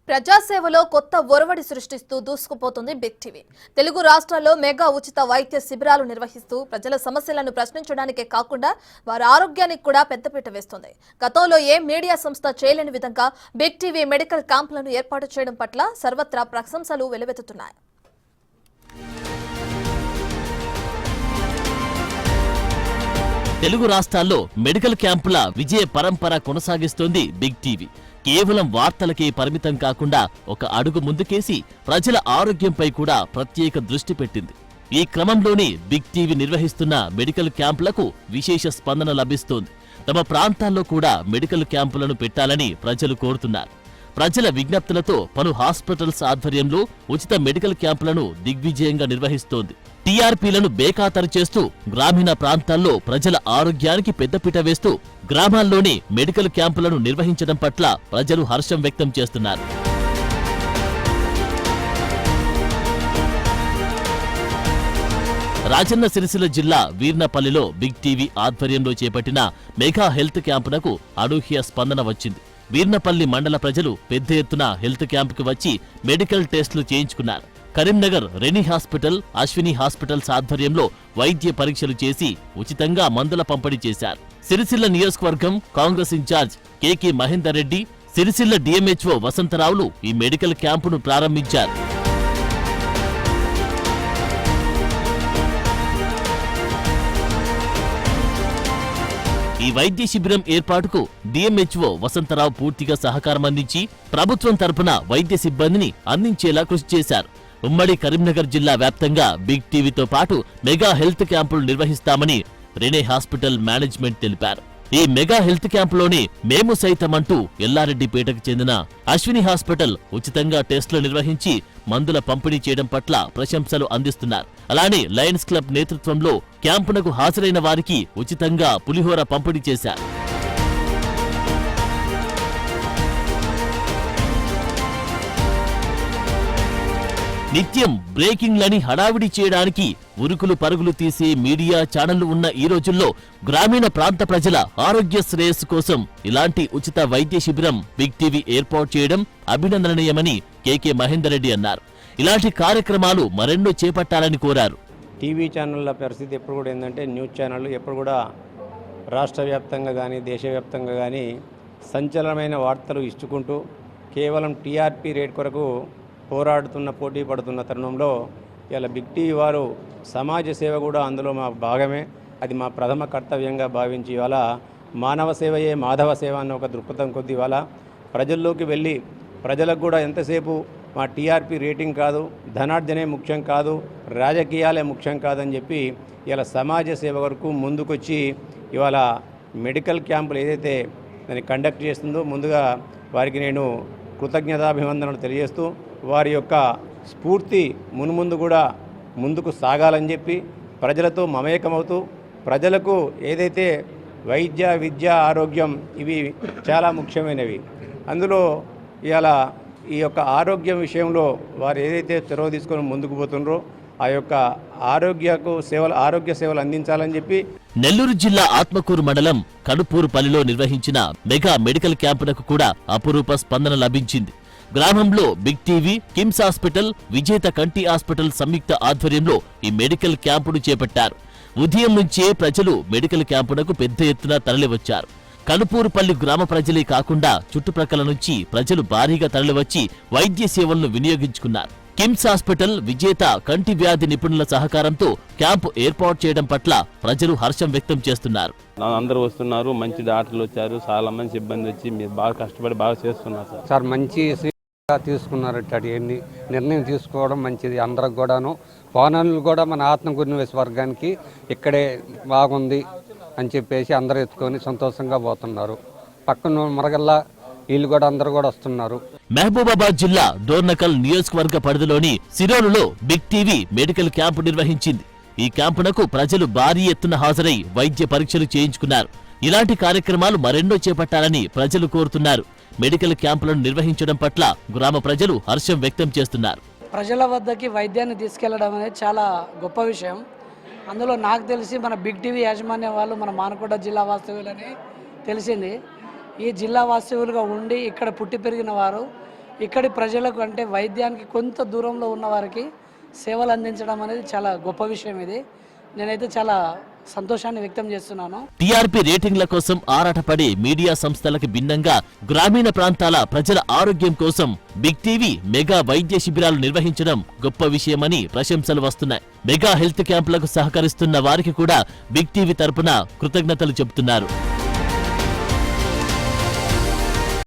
ప్రజాసేవలో కొత్త ఒరవడి సృష్టిస్తూ దూసుకుపోతుంది బిగ్ టీవీ. తెలుగు రాష్ట్రాల్లో మెగా ఉచిత వైద్య శిబిరాలు నిర్వహిస్తూ ప్రజల సమస్యలను ప్రశ్నించడానికే కాకుండా వారి ఆరోగ్యానికి కూడా పెద్దపీట వేస్తుంది. గతంలో ఏ మీడియా సంస్థ చేయలేని విధంగా బిగ్ టీవీ మెడికల్ క్యాంపులను ఏర్పాటు చేయడం పట్ల సర్వత్రా ప్రశంసలు వెలువెత్తుతున్నాయి. తెలుగు రాష్ట్రాల్లో మెడికల్ క్యాంపుల విజయ పరంపర కొనసాగిస్తోంది బిగ్ టీవీ. కేవలం వార్తలకే పరిమితం కాకుండా ఒక అడుగు ముందుకేసి ప్రజల ఆరోగ్యంపై కూడా ప్రత్యేక దృష్టి పెట్టింది. ఈ క్రమంలోనే బిగ్ టీవీ నిర్వహిస్తున్న మెడికల్ క్యాంపులకు విశేష స్పందన లభిస్తోంది. తమ ప్రాంతాల్లో కూడా మెడికల్ క్యాంపులను పెట్టాలని ప్రజలు కోరుతున్నారు. ప్రజల విజ్ఞప్తులతో పలు హాస్పిటల్స్ ఆధ్వర్యంలో ఉచిత మెడికల్ క్యాంపులను దిగ్విజయంగా నిర్వహిస్తోంది. టీఆర్పీలను బేఖాతరు చేస్తూ గ్రామీణ ప్రాంతాల్లో ప్రజల ఆరోగ్యానికి పెద్దపీట వేస్తూ గ్రామాల్లోనే మెడికల్ క్యాంపులను నిర్వహించడం పట్ల ప్రజలు హర్షం వ్యక్తం చేస్తున్నారు. రాజన్న సిరిసిల్ల జిల్లా వీర్నపల్లిలో బిగ్ టీవీ ఆధ్వర్యంలో చేపట్టిన మెగా హెల్త్ క్యాంపునకు అనూహ్య స్పందన వచ్చింది. వీర్నపల్లి మండల ప్రజలు పెద్ద ఎత్తున హెల్త్ క్యాంపుకు వచ్చి మెడికల్ టెస్టులు చేయించుకున్నారు. Karimnagar rainy hospital, Ashwini hospitals ఆధ్వర్యంలో వైద్య పరీక్షలు చేసి ఉచితంగా మందుల పంపిణీ చేశారు. సిరిసిల్ల నియోజకవర్గం కాంగ్రెస్ ఇన్ఛార్జ్ కేకే మహేందర్ రెడ్డి, సిరిసిల్ల డిఎంహెచ్ఓ వసంతరావులు ఈ మెడికల్ క్యాంపును ప్రారంభించారు. ఈ వైద్య శిబిరం ఏర్పాటుకు డిఎంహెచ్ఓ వసంతరావు పూర్తిగా సహకారం అందించి ప్రభుత్వం తరపున వైద్య సిబ్బందిని అందించేలా కృషి చేశారు. ఉమ్మడి కరీంనగర్ జిల్లా వ్యాప్తంగా బిగ్ టీవీతో పాటు మెగా హెల్త్ క్యాంపులు నిర్వహిస్తామని రెనే హాస్పిటల్ మేనేజ్మెంట్ తెలిపారు. ఈ మెగా హెల్త్ క్యాంపులోనే మేము సైతమంటూ ఎల్లారెడ్డిపేటకు చెందిన అశ్విని హాస్పిటల్ ఉచితంగా టెస్టులు నిర్వహించి మందుల పంపిణీ చేయడం పట్ల ప్రశంసలు అందిస్తున్నారు. అలానే లయన్స్ క్లబ్ నేతృత్వంలో క్యాంపునకు హాజరైన వారికి ఉచితంగా పులిహోర పంపిణీ చేశారు. నిత్యం బ్రేకింగ్లని హడావిడి చేయడానికి ఉరుకులు పరుగులు తీసే మీడియా ఛానళ్లు ఉన్న ఈ రోజుల్లో గ్రామీణ ప్రాంత ప్రజల ఆరోగ్య శ్రేయస్సు కోసం ఇలాంటి ఉచిత వైద్య శిబిరం బిగ్ టీవీ ఏర్పాటు చేయడం అభినందనీయమని కేకే మహేందర్ రెడ్డి అన్నారు. ఇలాంటి కార్యక్రమాలు మరెన్నో చేపట్టాలని కోరారు. టీవీ ఛానళ్ల పరిస్థితి ఎప్పుడు కూడా ఏంటంటే న్యూస్ ఛానళ్ళు ఎప్పుడు కూడా రాష్ట్ర వ్యాప్తంగా కానీ దేశవ్యాప్తంగా కానీ సంచలనమైన వార్తలు ఇచ్చుకుంటూ కేవలం టీఆర్పీ రేట్ కొరకు పోరాడుతున్న పోటీ పడుతున్న తరుణంలో ఇలా బిగ్ టీవీ వారు సమాజ సేవ కూడా అందులో మా భాగమే, అది మా ప్రథమ కర్తవ్యంగా భావించి ఇవాళ మానవ సేవయే మాధవ సేవ అన్న ఒక దృక్పథం కొద్ది ఇవాళ ప్రజల్లోకి వెళ్ళి ప్రజలకు కూడా ఎంతసేపు మా టీఆర్పీ రేటింగ్ కాదు, ధనార్జనే ముఖ్యం కాదు, రాజకీయాలే ముఖ్యం కాదని చెప్పి ఇలా సమాజ సేవ వరకు ముందుకొచ్చి ఇవాళ మెడికల్ క్యాంపులు ఏదైతే దాన్ని కండక్ట్ చేస్తుందో ముందుగా వారికి నేను కృతజ్ఞతాభివందనలు తెలియజేస్తూ వారి యొక్క స్ఫూర్తి మున్ముందు కూడా ముందుకు సాగాలని చెప్పి ప్రజలతో మమేకమవుతూ ప్రజలకు ఏదైతే వైద్య విద్య ఆరోగ్యం ఇవి చాలా ముఖ్యమైనవి, అందులో ఇవాళ ఈ యొక్క ఆరోగ్యం విషయంలో వారు ఏదైతే చొరవ తీసుకొని ముందుకు పోతున్నారో ఆ యొక్క ఆరోగ్య సేవలు అందించాలని చెప్పి నెల్లూరు జిల్లా ఆత్మకూరు మండలం కడుపూరుపల్లిలో నిర్వహించిన మెగా మెడికల్ క్యాంపునకు కూడా అపురూప స్పందన లభించింది. గ్రామంలో బిగ్ టీవీ, కిమ్స్ హాస్పిటల్, విజేత కంటి హాస్పిటల్ సంయుక్త ఆధ్వర్యంలో ఈ మెడికల్ క్యాంపును చేపట్టారు. ఉదయం నుంచే ప్రజలు మెడికల్ క్యాంపునకు పెద్ద ఎత్తున తరలివచ్చారు. కనుపూరుపల్లి గ్రామ ప్రజలే కాకుండా చుట్టుప్రక్కల నుంచి ప్రజలు భారీగా తరలివచ్చి వైద్య సేవలను వినియోగించుకున్నారు. కిమ్స్ హాస్పిటల్, విజేత కంటి వ్యాధి నిపుణుల సహకారంతో క్యాంపు ఏర్పాటు చేయడం పట్ల ప్రజలు హర్షం వ్యక్తం చేస్తున్నారు. అందరూ వస్తున్నారు, మంచి డాక్టర్లు వచ్చారు, చాలా మంది సిబ్బంది వచ్చి మీరు బాగా కష్టపడి బాగా చేస్తున్నారు సార్. మంచి తీసుకున్నారట, ఎన్ని నిర్ణయం తీసుకోవడం మంచిది అందరికి కూడాను. పవనాలు కూడా మన ఆత్మగురు వర్గానికి ఇక్కడే బాగుంది అని చెప్పేసి అందరూ ఎత్తుకొని సంతోషంగా పోతున్నారు. పక్కన మరగల్లా వీళ్ళు కూడా అందరూ కూడా వస్తున్నారు. మహబూబాబాద్ జిల్లా డోర్నకల్ నియోజకవర్గ పరిధిలోని సిరోలులో బిగ్ టీవీ మెడికల్ క్యాంపు నిర్వహించింది. ఈ క్యాంపునకు ప్రజలు భారీ ఎత్తున హాజరై వైద్య పరీక్షలు చేయించుకున్నారు. ఇలాంటి కార్యక్రమాలు మరెన్నో చేపట్టాలని ప్రజలు కోరుతున్నారు. మెడికల్ క్యాంపులను నిర్వహించడం పట్ల గ్రామ ప్రజలు హర్షం వ్యక్తం చేస్తున్నారు. ప్రజల వద్దకి వైద్యాన్ని తీసుకెళ్లడం అనేది చాలా గొప్ప విషయం. అందులో నాకు తెలిసి మన బిగ్ టీవీ యాజమాన్యం వాళ్ళు మన మానకొండ జిల్లా వాస్తవ్యులని తెలిసింది. ఈ జిల్లా వాస్తవ్యులుగా ఉండి ఇక్కడ పుట్టి పెరిగిన వారు ఇక్కడి ప్రజలకు అంటే వైద్యానికి కొంత దూరంలో ఉన్న వారికి సేవలు అందించడం అనేది చాలా గొప్ప విషయం. ఇది నేనైతే చాలా సంతోషాన్ని వ్యక్తం చేస్తున్నాను. టీఆర్పీ రేటింగ్ల కోసం ఆరాటపడే మీడియా సంస్థలకు భిన్నంగా గ్రామీణ ప్రాంతాల ప్రజల ఆరోగ్యం కోసం బిగ్ టీవీ మెగా వైద్య శిబిరాలు నిర్వహించడం గొప్ప విషయమని ప్రశంసలు వస్తున్నాయి. మెగా హెల్త్ క్యాంపులకు సహకరిస్తున్న వారికి కూడా బిగ్ టీవీ తరపున కృతజ్ఞతలు చెబుతున్నారు.